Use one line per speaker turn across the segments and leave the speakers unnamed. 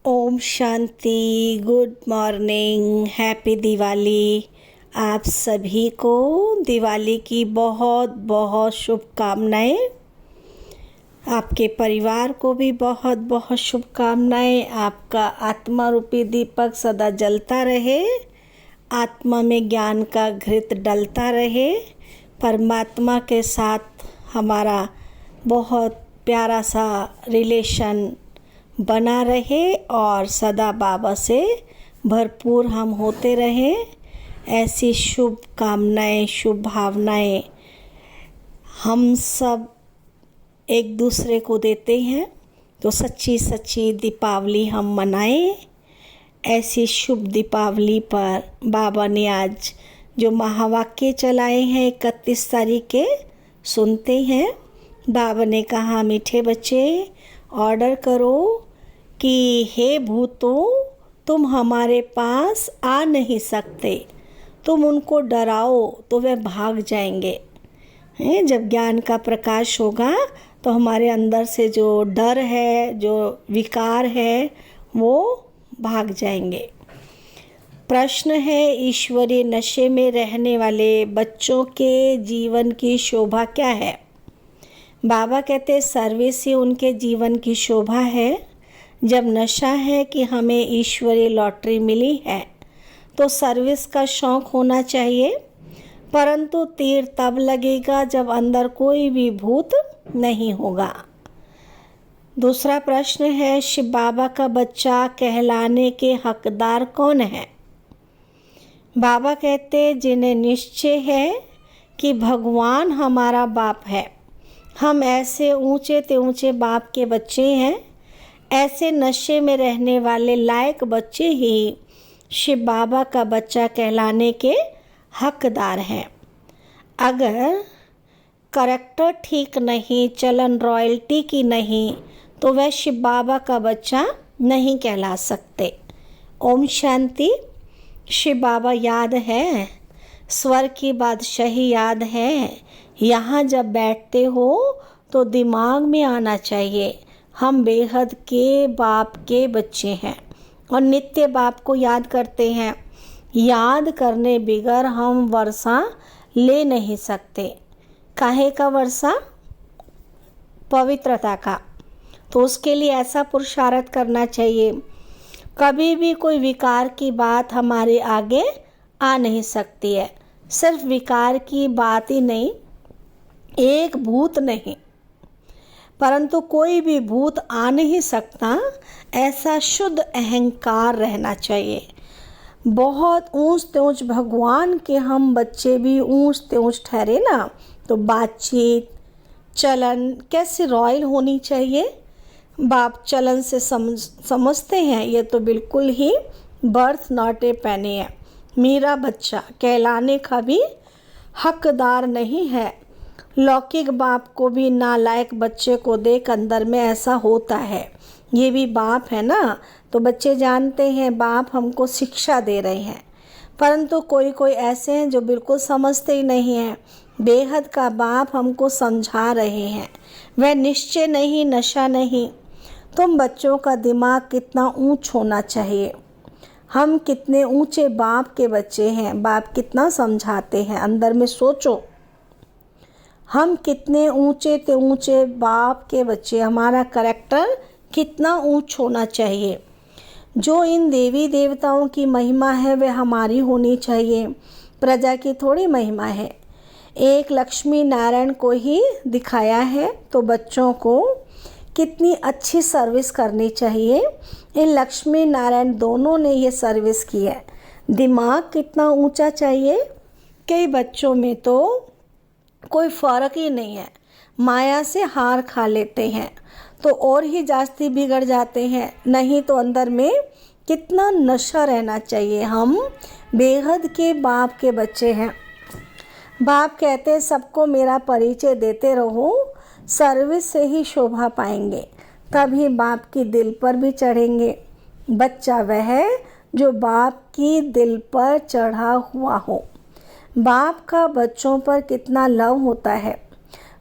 ओम शांति। Good morning, happy Diwali. आप सभी को दिवाली की बहुत बहुत शुभकामनाएं। आपके परिवार को भी बहुत बहुत शुभकामनाएं। आपका आत्मा रूपी दीपक सदा जलता रहे, आत्मा में ज्ञान का घृत डलता रहे, परमात्मा के साथ हमारा बहुत प्यारा सा रिलेशन बना रहे और सदा बाबा से भरपूर हम होते रहें। ऐसी शुभ कामनाएं, शुभ भावनाएं हम सब एक दूसरे को देते हैं, तो सच्ची सच्ची दीपावली हम मनाएं। ऐसी शुभ दीपावली पर बाबा ने आज जो महावाक्य चलाए हैं 31 तारीख के, सुनते हैं। बाबा ने कहा, मीठे बच्चे ऑर्डर करो कि हे भूतों, तुम हमारे पास आ नहीं सकते, तुम उनको डराओ तो वे भाग जाएंगे। जब ज्ञान का प्रकाश होगा तो हमारे अंदर से जो डर है, जो विकार है, वो भाग जाएंगे। प्रश्न है, ईश्वरीय नशे में रहने वाले बच्चों के जीवन की शोभा क्या है? बाबा कहते सर्विस ही उनके जीवन की शोभा है। जब नशा है कि हमें ईश्वरीय लॉटरी मिली है तो सर्विस का शौक़ होना चाहिए, परंतु तीर तब लगेगा जब अंदर कोई भी भूत नहीं होगा। दूसरा प्रश्न है, शिव बाबा का बच्चा कहलाने के हकदार कौन है? बाबा कहते जिन्हें निश्चय है कि भगवान हमारा बाप है, हम ऐसे ऊंचे ते ऊंचे बाप के बच्चे हैं। ऐसे नशे में रहने वाले लायक बच्चे ही शिव बाबा का बच्चा कहलाने के हकदार हैं। अगर करैक्टर ठीक नहीं, चलन रॉयल्टी की नहीं, तो वह शिव बाबा का बच्चा नहीं कहला सकते। ओम शांति। शिव बाबा याद है, स्वर्ग की बादशाही याद है। यहाँ जब बैठते हो तो दिमाग में आना चाहिए, हम बेहद के बाप के बच्चे हैं और नित्य बाप को याद करते हैं। याद करने बिगर हम वर्षा ले नहीं सकते। काहे का वर्षा? पवित्रता का। तो उसके लिए ऐसा पुरुषार्थ करना चाहिए, कभी भी कोई विकार की बात हमारे आगे आ नहीं सकती है। सिर्फ विकार की बात ही नहीं, एक भूत नहीं, परंतु कोई भी भूत आ नहीं सकता, ऐसा शुद्ध अहंकार रहना चाहिए। बहुत ऊंच तेऊंच भगवान के हम बच्चे भी ऊंच तेऊंच ठहरे ना, तो बातचीत चलन कैसे रॉयल होनी चाहिए। बाप चलन से समझते हैं, ये तो बिल्कुल ही बर्थ नॉट ए पेनी है। मेरा बच्चा कहलाने का भी हकदार नहीं है। लौकिक बाप को भी नालायक बच्चे को देख अंदर में ऐसा होता है, ये भी बाप है ना, तो बच्चे जानते हैं बाप हमको शिक्षा दे रहे हैं। परंतु कोई कोई ऐसे हैं जो बिल्कुल समझते ही नहीं हैं। बेहद का बाप हमको समझा रहे हैं, वह निश्चय नहीं, नशा नहीं। तुम बच्चों का दिमाग कितना ऊंच होना चाहिए। हम कितने ऊंचे बाप के बच्चे हैं, बाप कितना समझाते हैं, अंदर में सोचो। हम कितने ऊंचे ते ऊंचे बाप के बच्चे, हमारा करैक्टर कितना ऊंच होना चाहिए। जो इन देवी देवताओं की महिमा है वह हमारी होनी चाहिए, प्रजा की थोड़ी महिमा है। एक लक्ष्मी नारायण को ही दिखाया है, तो बच्चों को कितनी अच्छी सर्विस करनी चाहिए। इन लक्ष्मी नारायण दोनों ने ये सर्विस की है। दिमाग कितना ऊंचा चाहिए। कई बच्चों में तो कोई फ़र्क ही नहीं है, माया से हार खा लेते हैं तो और ही जास्ती बिगड़ जाते हैं। नहीं तो अंदर में कितना नशा रहना चाहिए। हम बेहद के बाप के बच्चे हैं। बाप कहते हैं सबको मेरा परिचय देते रहो, सर्विस से ही शोभा पाएंगे, तभी बाप की दिल पर भी चढ़ेंगे। बच्चा वह है जो बाप की दिल पर चढ़ा हुआ हो। बाप का बच्चों पर कितना लव होता है।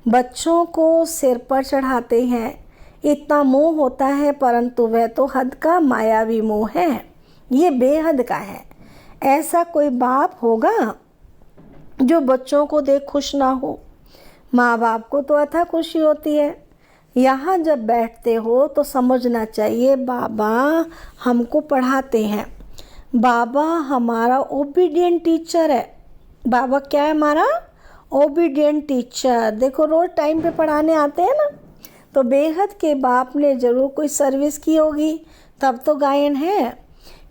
बच्चों को सिर पर चढ़ाते हैं, इतना मोह होता है, परंतु वह तो हद का मायावी मोह है, ये बेहद का है। ऐसा कोई बाप होगा जो बच्चों को देख खुश ना हो? माँ बाप को तो अथा खुशी होती है। यहाँ जब बैठते हो तो समझना चाहिए बाबा हमको पढ़ाते हैं, बाबा हमारा ओबीडियंट टीचर है। बाबा क्या है हमारा? Obedient teacher. देखो रोज़ टाइम पे पढ़ाने आते हैं ना, तो बेहद के बाप ने ज़रूर कोई सर्विस की होगी, तब तो गायन है।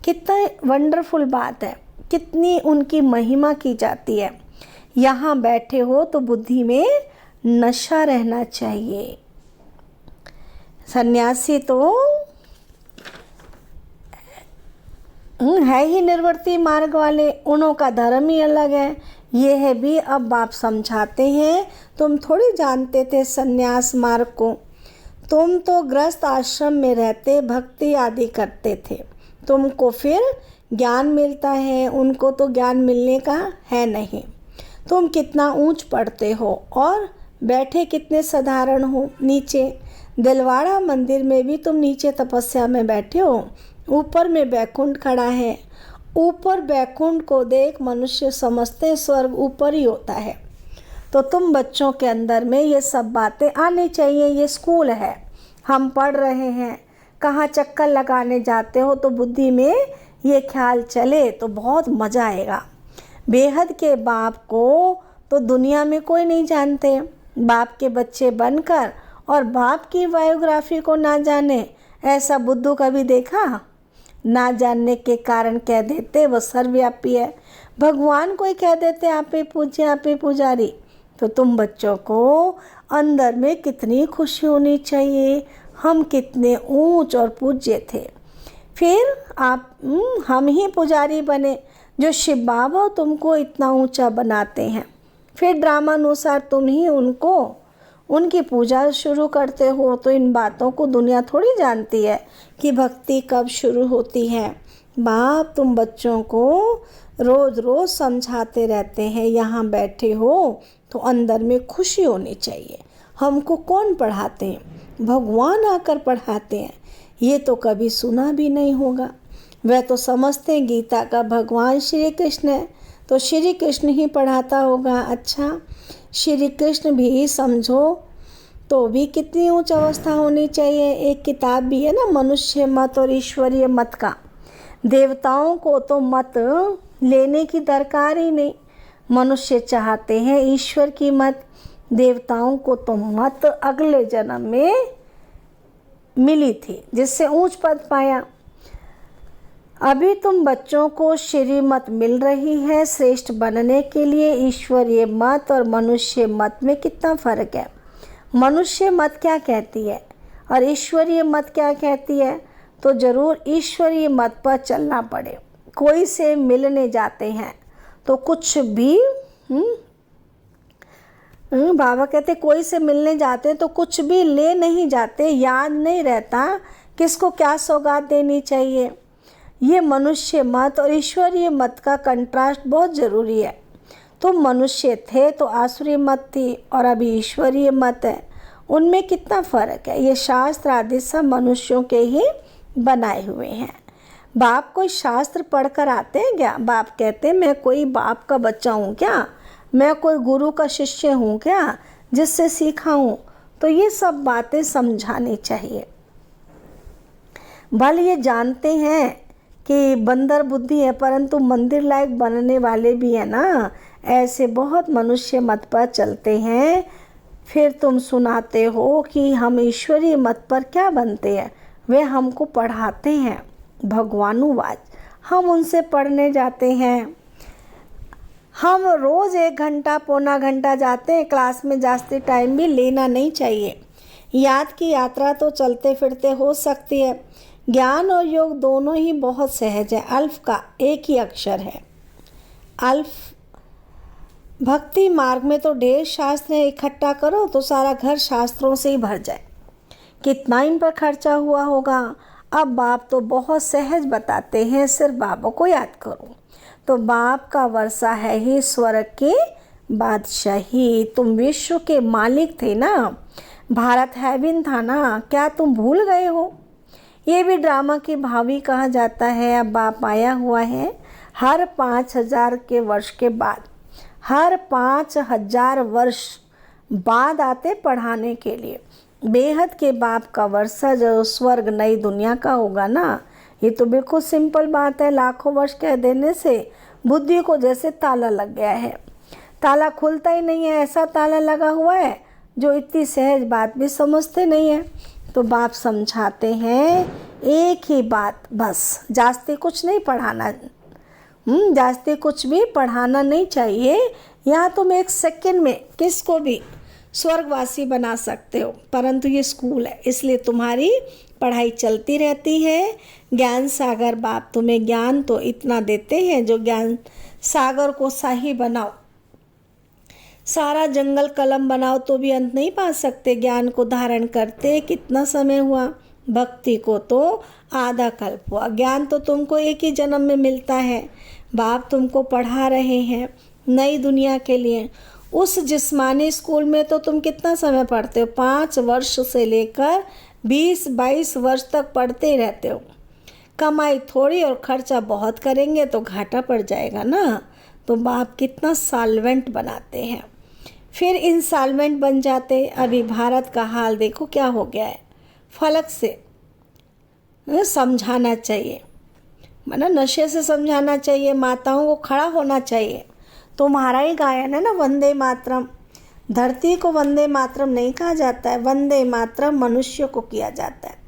कितना वंडरफुल बात है, कितनी उनकी महिमा की जाती है। यहाँ बैठे हो तो बुद्धि में नशा रहना चाहिए। सन्यासी तो है ही निर्वर्ती मार्ग वाले, उन्हों का धर्म ही अलग है। ये है भी अब बाप समझाते हैं, तुम थोड़ी जानते थे सन्यास मार्ग को। तुम तो गृहस्थ आश्रम में रहते भक्ति आदि करते थे, तुमको फिर ज्ञान मिलता है, उनको तो ज्ञान मिलने का है नहीं। तुम कितना ऊंच पढ़ते हो और बैठे कितने साधारण हो नीचे। दिलवाड़ा मंदिर में भी तुम नीचे तपस्या में बैठे हो, ऊपर में बैकुंठ खड़ा है। ऊपर बैकुंठ को देख मनुष्य समझते स्वर्ग ऊपर ही होता है। तो तुम बच्चों के अंदर में ये सब बातें आनी चाहिए। ये स्कूल है, हम पढ़ रहे हैं, कहाँ चक्कर लगाने जाते हो तो बुद्धि में ये ख्याल चले तो बहुत मज़ा आएगा। बेहद के बाप को तो दुनिया में कोई नहीं जानते। बाप के बच्चे बनकर और बाप की बायोग्राफी को ना जाने, ऐसा बुद्धू कभी देखा? ना जानने के कारण कह देते वो सर्वव्यापी है। भगवान को ही कह देते आप ही पूज्य, आप ही पुजारी। तो तुम बच्चों को अंदर में कितनी खुशी होनी चाहिए, हम कितने ऊंच और पूज्य थे। फिर हम ही पुजारी बने, जो शिव बाबा तुमको इतना ऊंचा बनाते हैं। फिर ड्रामानुसार तुम ही उनकी पूजा शुरू करते हो। तो इन बातों को दुनिया थोड़ी जानती है कि भक्ति कब शुरू होती है। बाप तुम बच्चों को रोज़ रोज़ समझाते रहते हैं। यहाँ बैठे हो तो अंदर में खुशी होनी चाहिए। हमको कौन पढ़ाते हैं? भगवान आकर पढ़ाते हैं। ये तो कभी सुना भी नहीं होगा। वह तो समझते हैं गीता का भगवान श्री कृष्ण है, तो श्री कृष्ण ही पढ़ाता होगा। अच्छा, श्री कृष्ण भी समझो तो भी कितनी उच्च अवस्था होनी चाहिए। एक किताब भी है ना, मनुष्य मत और ईश्वरीय मत का। देवताओं को तो मत लेने की दरकार ही नहीं, मनुष्य चाहते हैं ईश्वर की मत। देवताओं को तो मत अगले जन्म में मिली थी, जिससे ऊंच पद पाया। अभी तुम बच्चों को श्रीमत मिल रही है श्रेष्ठ बनने के लिए। ईश्वरीय मत और मनुष्य मत में कितना फ़र्क है। मनुष्य मत क्या कहती है और ईश्वरीय मत क्या कहती है? तो ज़रूर ईश्वरीय मत पर चलना पड़े। कोई से मिलने जाते हैं तो कुछ भी बाबा कहते कोई से मिलने जाते हैं तो कुछ भी ले नहीं जाते, याद नहीं रहता किसको क्या सौगात देनी चाहिए। ये मनुष्य मत और ईश्वरीय मत का कंट्रास्ट बहुत ज़रूरी है। तुम मनुष्य थे तो आसुरी मत थी और अभी ईश्वरीय मत है, उनमें कितना फ़र्क है। ये शास्त्र आदि सब मनुष्यों के ही बनाए हुए हैं। बाप कोई शास्त्र पढ़कर आते हैं क्या? बाप कहते हैं मैं कोई बाप का बच्चा हूँ क्या? मैं कोई गुरु का शिष्य हूँ क्या जिससे सीखा हूँ? तो ये सब बातें समझानी चाहिए। भले ये जानते हैं कि बंदर बुद्धि है, परंतु मंदिर लायक बनने वाले भी हैं ना। ऐसे बहुत मनुष्य मत पर चलते हैं। फिर तुम सुनाते हो कि हम ईश्वरीय मत पर क्या बनते हैं। वे हमको पढ़ाते हैं भगवानुवाद, हम उनसे पढ़ने जाते हैं। हम रोज़ 1 घंटा पौना घंटा जाते हैं क्लास में, जास्ती टाइम भी लेना नहीं चाहिए। याद की यात्रा तो चलते फिरते हो सकती है। ज्ञान और योग दोनों ही बहुत सहज है। अल्फ का एक ही अक्षर है, अल्फ। भक्ति मार्ग में तो ढेर शास्त्र है, इकट्ठा करो तो सारा घर शास्त्रों से ही भर जाए। कितना इन पर खर्चा हुआ होगा। अब बाप तो बहुत सहज बताते हैं, सिर्फ बाबा को याद करो। तो बाप का वर्षा है ही स्वर्ग के बादशाही। तुम विश्व के मालिक थे ना, भारत हेवन था ना, क्या तुम भूल गए हो? ये भी ड्रामा की भावी कहा जाता है। अब बाप आया हुआ है हर 5000 के वर्ष के बाद, हर 5000 वर्ष बाद आते पढ़ाने के लिए। बेहद के बाप का वर्षा जो स्वर्ग नई दुनिया का होगा ना, ये तो बिल्कुल सिंपल बात है। लाखों वर्ष कह देने से बुद्धि को जैसे ताला लग गया है, ताला खुलता ही नहीं है। ऐसा ताला लगा हुआ है जो इतनी सहज बात भी समझते नहीं है। तो बाप समझाते हैं एक ही बात, बस जास्ती कुछ नहीं पढ़ाना, जास्ती कुछ भी पढ़ाना नहीं चाहिए। यहाँ तुम एक सेकंड में किसको भी स्वर्गवासी बना सकते हो, परंतु ये स्कूल है, इसलिए तुम्हारी पढ़ाई चलती रहती है। ज्ञान सागर बाप तुम्हें ज्ञान तो इतना देते हैं जो ज्ञान सागर को शाही बनाओ, सारा जंगल कलम बनाओ तो भी अंत नहीं पा सकते। ज्ञान को धारण करते कितना समय हुआ, भक्ति को तो आधा कल्प हुआ। ज्ञान तो तुमको एक ही जन्म में मिलता है। बाप तुमको पढ़ा रहे हैं नई दुनिया के लिए। उस जिस्मानी स्कूल में तो तुम कितना समय पढ़ते हो, 5 वर्ष से लेकर 20-22 वर्ष तक पढ़ते ही रहते हो। कमाई थोड़ी और खर्चा बहुत करेंगे तो घाटा पड़ जाएगा ना। तो बाप कितना सॉल्वेंट बनाते हैं, फिर इंस्टॉलमेंट बन जाते। अभी भारत का हाल देखो क्या हो गया है। फलक से समझाना चाहिए, मतलब नशे से समझाना चाहिए। माताओं को खड़ा होना चाहिए। तुम्हारा ही गायन है ना, वंदे मातरम। धरती को वंदे मातरम नहीं कहा जाता है, वंदे मातरम मनुष्य को किया जाता है।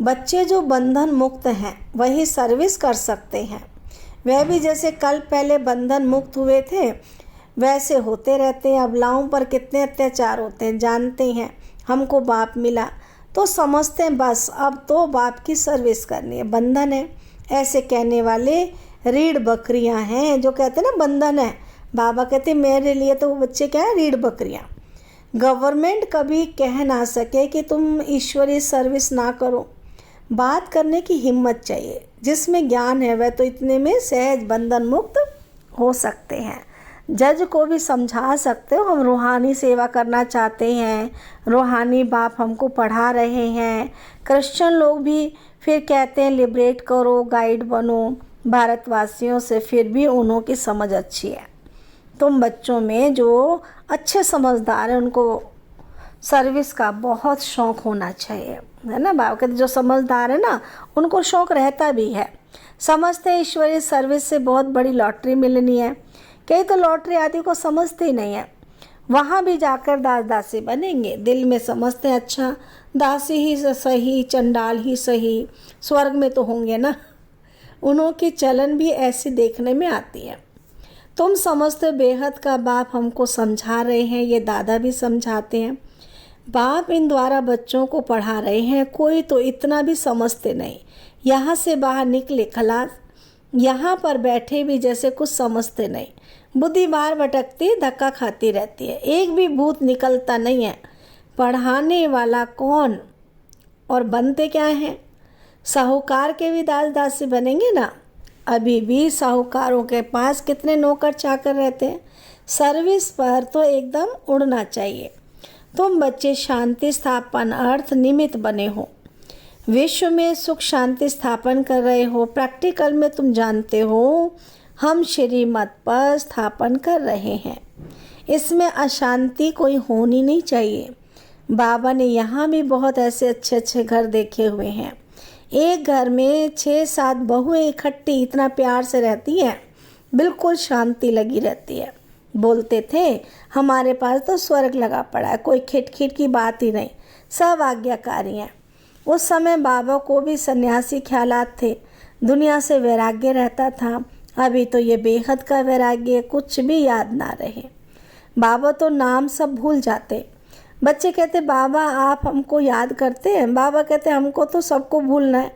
बच्चे जो बंधन मुक्त हैं वही सर्विस कर सकते हैं। वह भी जैसे कल पहले बंधन मुक्त हुए थे वैसे होते रहते हैं। अबलाओं पर कितने अत्याचार होते हैं जानते हैं। हमको बाप मिला तो समझते हैं बस अब तो बाप की सर्विस करनी है। बंधन है ऐसे कहने वाले रीढ़ बकरियां हैं जो कहते हैं ना बंधन है। बाबा कहते मेरे लिए तो वो बच्चे क्या है, रीढ़ बकरियां। गवर्नमेंट कभी कह ना सके कि तुम ईश्वरीय सर्विस ना करो। बात करने की हिम्मत चाहिए। जिसमें ज्ञान है वह तो इतने में सहज बंधन मुक्त हो सकते हैं। जज को भी समझा सकते हो, हम रूहानी सेवा करना चाहते हैं, रूहानी बाप हमको पढ़ा रहे हैं। क्रिश्चियन लोग भी फिर कहते हैं लिबरेट करो, गाइड बनो भारतवासियों से, फिर भी उन्हों की समझ अच्छी है। तुम बच्चों में जो अच्छे समझदार हैं उनको सर्विस का बहुत शौक़ होना चाहिए, है ना। बाबा कहते जो समझदार है ना उनको शौक़ रहता भी है। समझते हैं ईश्वरीय सर्विस से बहुत बड़ी लॉटरी मिलनी है। कई तो लॉटरी आदि को समझते ही नहीं है, वहाँ भी जाकर दास दासी बनेंगे। दिल में समझते हैं अच्छा दासी ही सही, चंडाल ही सही, स्वर्ग में तो होंगे ना। उन्हों की चलन भी ऐसी देखने में आती है। तुम समझते बेहद का बाप हमको समझा रहे हैं, ये दादा भी समझाते हैं। बाप इन द्वारा बच्चों को पढ़ा रहे हैं। कोई तो इतना भी समझते नहीं, यहाँ से बाहर निकले खलास, यहाँ पर बैठे भी जैसे कुछ समझते नहीं। बुद्धि बाहर भटकती धक्का खाती रहती है, एक भी भूत निकलता नहीं है। पढ़ाने वाला कौन और बनते क्या हैं? साहूकार के भी दास दासी बनेंगे ना। अभी भी साहूकारों के पास कितने नौकर चाकर रहते हैं। सर्विस पर तो एकदम उड़ना चाहिए। तुम बच्चे शांति स्थापन अर्थ निमित्त बने हो, विश्व में सुख शांति स्थापन कर रहे हो। प्रैक्टिकल में तुम जानते हो हम श्रीमत पर स्थापन कर रहे हैं, इसमें अशांति कोई होनी नहीं चाहिए। बाबा ने यहाँ भी बहुत ऐसे अच्छे अच्छे घर देखे हुए हैं। एक घर में 6-7 बहुएं इकट्ठी इतना प्यार से रहती हैं, बिल्कुल शांति लगी रहती है। बोलते थे हमारे पास तो स्वर्ग लगा पड़ा है, कोई खिटखिट की बात ही नहीं, सब आज्ञाकारी हैं। उस समय बाबा को भी सन्यासी ख्यालात थे, दुनिया से वैराग्य रहता था। अभी तो ये बेहद का वैराग्य, कुछ भी याद ना रहे। बाबा तो नाम सब भूल जाते। बच्चे कहते बाबा आप हमको याद करते हैं? बाबा कहते हमको तो सबको भूलना है,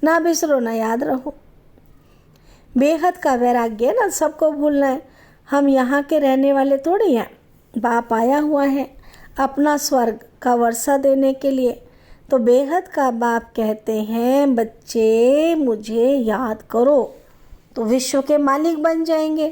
ना बिसरो ना याद रहो। बेहद का वैराग्य ना, सबको भूलना है। हम यहाँ के रहने वाले थोड़ी हैं। बाप आया हुआ है अपना स्वर्ग का वर्षा देने के लिए। तो बेहद का बाप कहते हैं बच्चे मुझे याद करो तो विश्व के मालिक बन जाएंगे।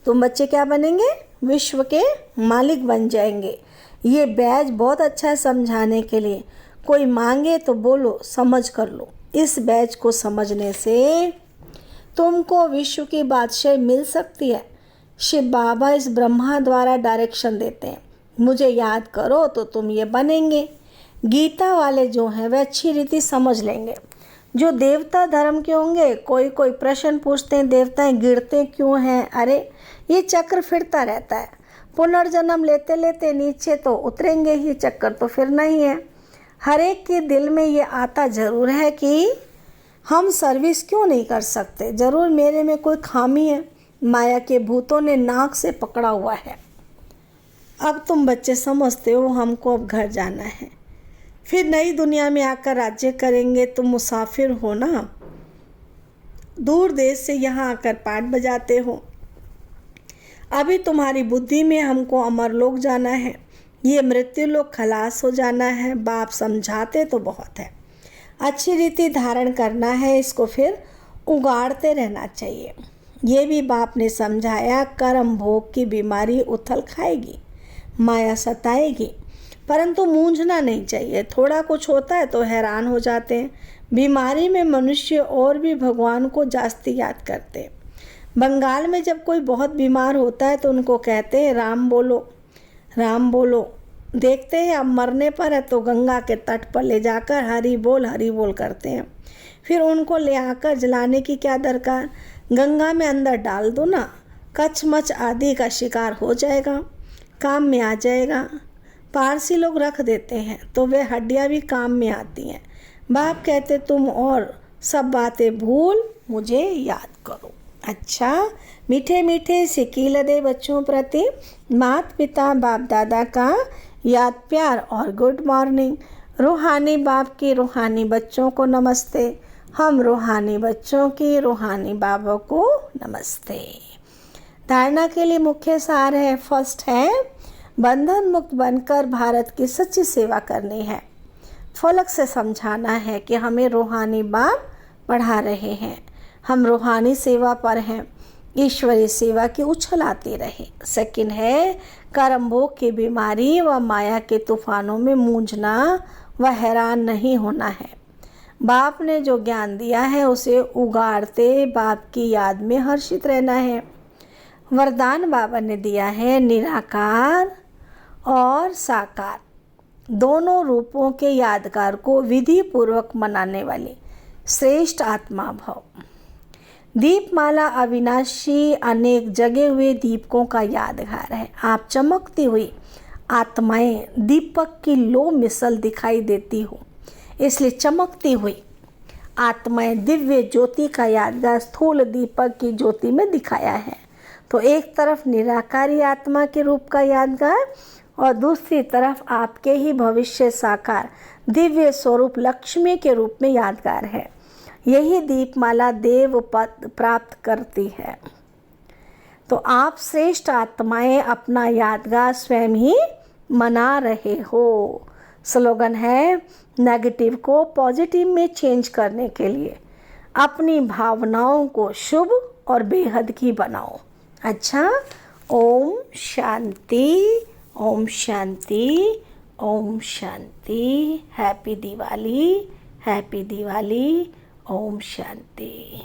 तुम बच्चे क्या बनेंगे? विश्व के मालिक बन जाएंगे। ये बैज बहुत अच्छा है समझाने के लिए। कोई मांगे तो बोलो, समझ कर लो। इस बैज को समझने से तुमको विश्व की बादशाही मिल सकती है। शिव बाबा इस ब्रह्मा द्वारा डायरेक्शन देते हैं। मुझे याद करो तो तुम ये बनेंगे। गीता वाले जो हैं वे अच्छी रीति समझ लेंगे। जो देवता धर्म के होंगे, कोई कोई प्रश्न पूछते हैं, देवताएं गिरते क्यों हैं? अरे ये चक्र फिरता रहता है। पुनर्जन्म लेते लेते नीचे तो उतरेंगे ही, चक्कर तो फिरना ही है। हर एक के दिल में ये आता ज़रूर है कि हम सर्विस क्यों नहीं कर सकते, ज़रूर मेरे में कोई खामी है। माया के भूतों ने नाक से पकड़ा हुआ है। अब तुम बच्चे समझते हो हमको अब घर जाना है, फिर नई दुनिया में आकर राज्य करेंगे। तुम मुसाफिर हो ना, दूर देश से यहाँ आकर पाठ बजाते हो। अभी तुम्हारी बुद्धि में हमको अमरलोक जाना है, ये मृत्यु लोक खलास हो जाना है। बाप समझाते तो बहुत है, अच्छी रीति धारण करना है, इसको फिर उगाड़ते रहना चाहिए। ये भी बाप ने समझाया, कर्म भोग की बीमारी उथल खाएगी, माया सताएगी, परंतु मूंझना नहीं चाहिए। थोड़ा कुछ होता है तो हैरान हो जाते हैं। बीमारी में मनुष्य और भी भगवान को जास्ती याद करते हैं। बंगाल में जब कोई बहुत बीमार होता है तो उनको कहते हैं राम बोलो, राम बोलो। देखते हैं अब मरने पर है तो गंगा के तट पर ले जाकर हरि बोल करते हैं। फिर उनको ले आकर जलाने की क्या दरकार, गंगा में अंदर डाल दो ना, कचमच आदि का शिकार हो जाएगा, काम में आ जाएगा। पारसी लोग रख देते हैं तो वे हड्डियाँ भी काम में आती हैं। बाप कहते तुम और सब बातें भूल मुझे याद करो। अच्छा, मीठे मीठे सिकील दे बच्चों प्रति माता पिता बाप दादा का याद प्यार और गुड मॉर्निंग। रूहानी बाप की रूहानी बच्चों को नमस्ते। हम रूहानी बच्चों की रूहानी बाबा को नमस्ते। धारणा के लिए मुख्य सार है, फर्स्ट है बंधन मुक्त बनकर भारत की सच्ची सेवा करनी है। फलक से समझाना है कि हमें रूहानी बाप पढ़ा रहे हैं, हम रूहानी सेवा पर हैं, ईश्वरीय सेवा की उछल आती रहे। सेकंड है कर्म भोग की बीमारी व माया के तूफानों में मूंझना व हैरान नहीं होना है। बाप ने जो ज्ञान दिया है उसे उगाड़ते बाप की याद में हर्षित रहना है। वरदान बाबा ने दिया है निराकार और साकार दोनों रूपों के यादगार को विधि पूर्वक मनाने वाली श्रेष्ठ आत्मा भव। दीपमाला अविनाशी अनेक जगे हुए दीपकों का यादगार है। आप चमकती हुई आत्माएं दीपक की लो मिसल दिखाई देती हो, इसलिए चमकती हुई आत्माएं दिव्य ज्योति का यादगार स्थूल दीपक की ज्योति में दिखाया है। तो एक तरफ निराकारी आत्मा के रूप का यादगार और दूसरी तरफ आपके ही भविष्य साकार दिव्य स्वरूप लक्ष्मी के रूप में यादगार है। यही दीपमाला देव पद प्राप्त करती है। तो आप श्रेष्ठ आत्माएं अपना यादगार स्वयं ही मना रहे हो। स्लोगन है नेगेटिव को पॉजिटिव में चेंज करने के लिए अपनी भावनाओं को शुभ और बेहद की बनाओ। अच्छा, ओम शांति, ओम शांति, ओम शांति। Happy Diwali, happy Diwali. ओम शांति।